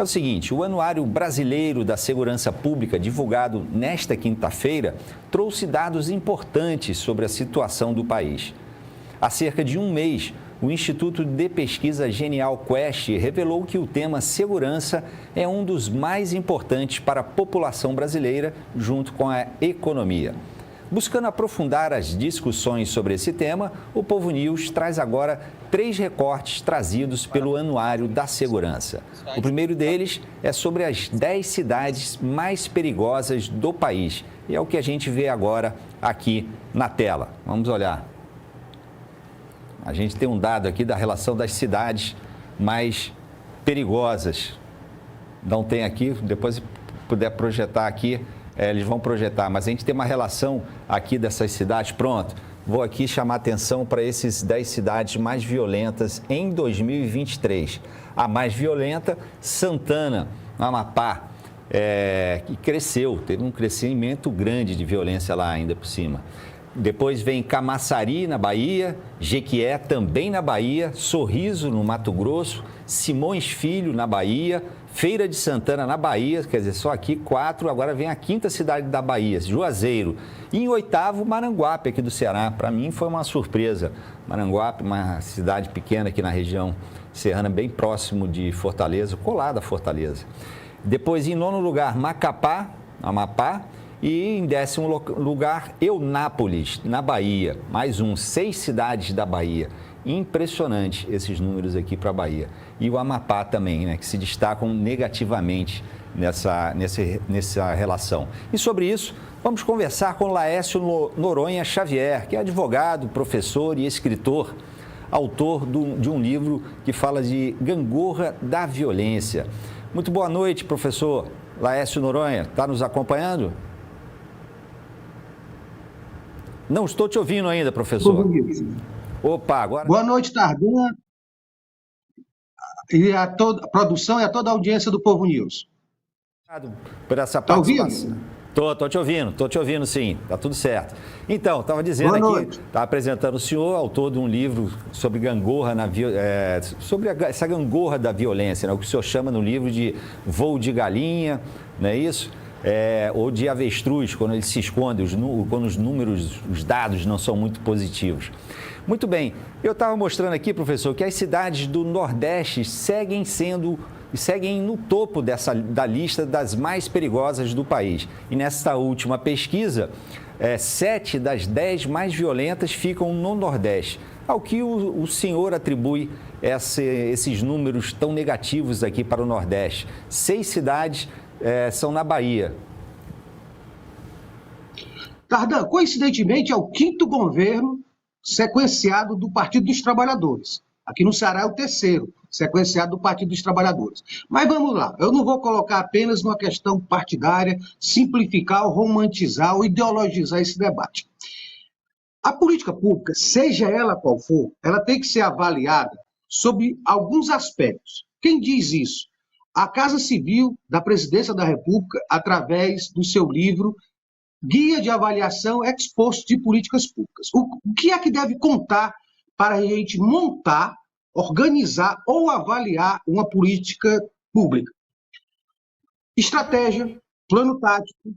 É o seguinte, o Anuário Brasileiro da Segurança Pública, divulgado nesta quinta-feira, trouxe dados importantes sobre a situação do país. Há cerca de um mês, o Instituto de Pesquisa Genial Quest revelou que o tema segurança é um dos mais importantes para a população brasileira, junto com a economia. Buscando aprofundar as discussões sobre esse tema, o Povo News traz agora 3 recortes trazidos pelo Anuário da Segurança. O primeiro deles é sobre as 10 cidades mais perigosas do país. E é o que a gente vê agora aqui na tela. Vamos olhar. A gente tem um dado aqui da relação das cidades mais perigosas. Não tem aqui, depois se puder projetar aqui, eles vão projetar. Mas a gente tem uma relação aqui dessas cidades. Pronto, vou aqui chamar atenção para esses 10 cidades mais violentas em 2023. A mais violenta, Santana, no Amapá, que cresceu, teve um crescimento grande de violência lá ainda por cima. Depois vem Camaçari, na Bahia, Jequié, também na Bahia, Sorriso, no Mato Grosso, Simões Filho, na Bahia, Feira de Santana, na Bahia, quer dizer, só aqui 4, agora vem a 5ª cidade da Bahia, Juazeiro. E em 8º, Maranguape, aqui do Ceará. Para mim foi uma surpresa. Maranguape, uma cidade pequena aqui na região serrana, bem próximo de Fortaleza, colada a Fortaleza. Depois, em 9º lugar, Macapá, Amapá. E em 10º lugar, Eunápolis, na Bahia. Mais 6 cidades da Bahia. Impressionante esses números aqui para a Bahia. E o Amapá também, né, que se destacam negativamente nessa relação. E sobre isso, vamos conversar com Laércio Noronha Xavier, que é advogado, professor e escritor, autor de um livro que fala de gangorra da violência. Muito boa noite, professor Laércio Noronha. Está nos acompanhando? Não estou te ouvindo ainda, professor. Opa, agora... Boa noite, Tardan, e a toda a produção e a toda a audiência do Povo News. Obrigado por essa participação. Tá ouvindo? Estou te ouvindo sim, tá tudo certo. Então, estava dizendo aqui, estava apresentando o senhor, autor de um livro sobre gangorra, sobre essa gangorra da violência, né? O que o senhor chama no livro de voo de galinha, não é isso? Ou de avestruz, quando ele se esconde, quando os números, os dados não são muito positivos. Muito bem, eu estava mostrando aqui, professor, que as cidades do Nordeste seguem no topo da lista das mais perigosas do país. E nessa última pesquisa, 7 das 10 mais violentas ficam no Nordeste. Ao que o senhor atribui esses números tão negativos aqui para o Nordeste? 6 cidades são na Bahia. Tardan, coincidentemente, é o 5º governo sequenciado do Partido dos Trabalhadores. Aqui no Ceará é o 3º, sequenciado do Partido dos Trabalhadores. Mas vamos lá, eu não vou colocar apenas numa questão partidária, simplificar, ou romantizar, ou ideologizar esse debate. A política pública, seja ela qual for, ela tem que ser avaliada sob alguns aspectos. Quem diz isso? A Casa Civil da Presidência da República, através do seu livro Guia de Avaliação Ex Post de Políticas Públicas. O que é que deve contar para a gente montar, organizar ou avaliar uma política pública? Estratégia, plano tático,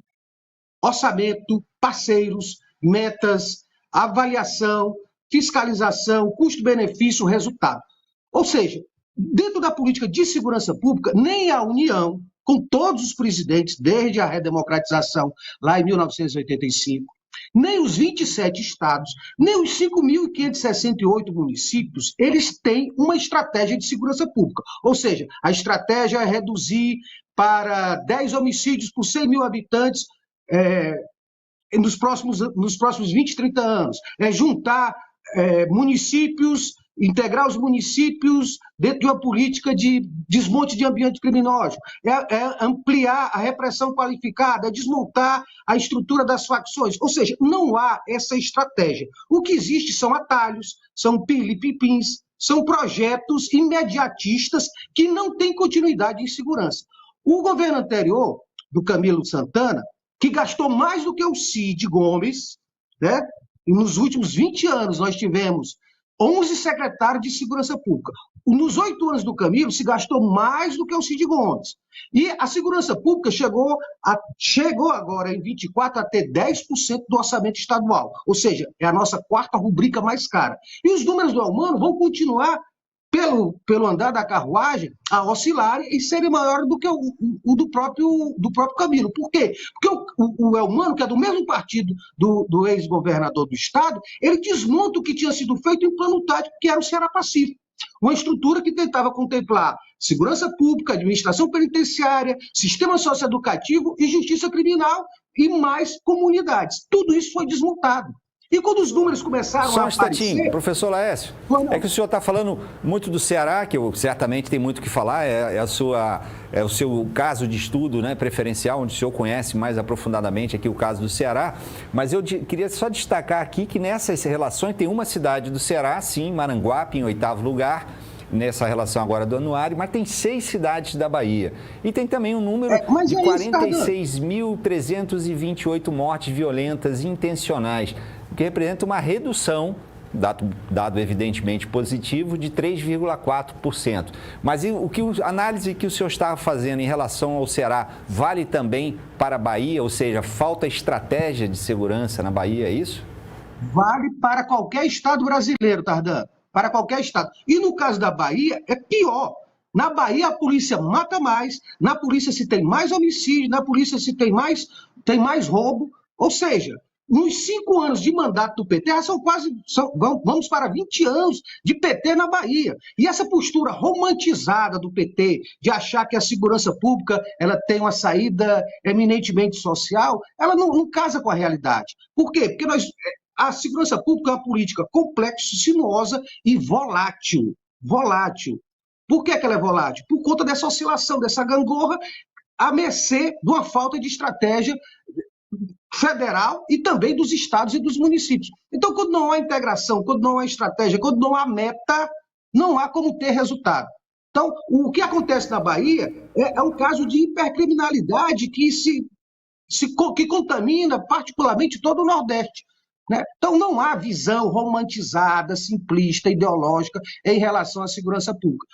orçamento, parceiros, metas, avaliação, fiscalização, custo-benefício, resultado. Ou seja, dentro da política de segurança pública, nem a União, com todos os presidentes, desde a redemocratização, lá em 1985, nem os 27 estados, nem os 5.568 municípios, eles têm uma estratégia de segurança pública. Ou seja, a estratégia é reduzir para 10 homicídios por 100 mil habitantes nos próximos 20, 30 anos. É juntar municípios, integrar os municípios dentro de uma política de desmonte de ambiente criminoso, é ampliar a repressão qualificada, é desmontar a estrutura das facções. Ou seja, não há essa estratégia. O que existe são atalhos, são pirlipipins, são projetos imediatistas que não têm continuidade em segurança. O governo anterior, do Camilo Santana, que gastou mais do que o Cid Gomes, né? E nos últimos 20 anos nós tivemos 11 secretários de segurança pública. Nos 8 anos do Camilo, se gastou mais do que o Cid Gomes. E a segurança pública chegou agora, em 24, a ter 10% do orçamento estadual. Ou seja, é a nossa quarta rubrica mais cara. E os números do Elmano vão continuar, pelo andar da carruagem, a oscilarem e serem maiores do que o do próprio Camilo. Por quê? Porque o Elmano, que é do mesmo partido do ex-governador do estado, ele desmonta o que tinha sido feito em plano tático, que era o Ceará Pacífico. Uma estrutura que tentava contemplar segurança pública, administração penitenciária, sistema socioeducativo e justiça criminal e mais comunidades. Tudo isso foi desmontado. E quando os números começaram Só um a instantinho, aparecer... professor Laércio, é que o senhor está falando muito do Ceará, que eu certamente tem muito o que falar, é o seu caso de estudo, né, preferencial, onde o senhor conhece mais aprofundadamente aqui o caso do Ceará, mas eu queria só destacar aqui que nessas relações tem uma cidade do Ceará, sim, Maranguape, em 8º lugar, nessa relação agora do anuário, mas tem 6 cidades da Bahia. E tem também um número de 46.328 mortes violentas intencionais, o que representa uma redução, dado evidentemente positivo, de 3,4%. Mas a análise que o senhor estava fazendo em relação ao Ceará vale também para a Bahia? Ou seja, falta estratégia de segurança na Bahia, é isso? Vale para qualquer estado brasileiro, Tardan. Para qualquer estado. E no caso da Bahia, é pior. Na Bahia, a polícia mata mais, na polícia se tem mais homicídio, na polícia se tem mais roubo. Ou seja, nos 5 anos de mandato do PT, vamos para 20 anos de PT na Bahia. E essa postura romantizada do PT, de achar que a segurança pública ela tem uma saída eminentemente social, ela não casa com a realidade. Por quê? Porque a segurança pública é uma política complexa, sinuosa e volátil. Volátil. Por que ela é volátil? Por conta dessa oscilação, dessa gangorra, à mercê de uma falta de estratégia federal e também dos estados e dos municípios. Então, quando não há integração, quando não há estratégia, quando não há meta, não há como ter resultado. Então, o que acontece na Bahia é um caso de hipercriminalidade que contamina particularmente todo o Nordeste. Né? Então, não há visão romantizada, simplista, ideológica em relação à segurança pública.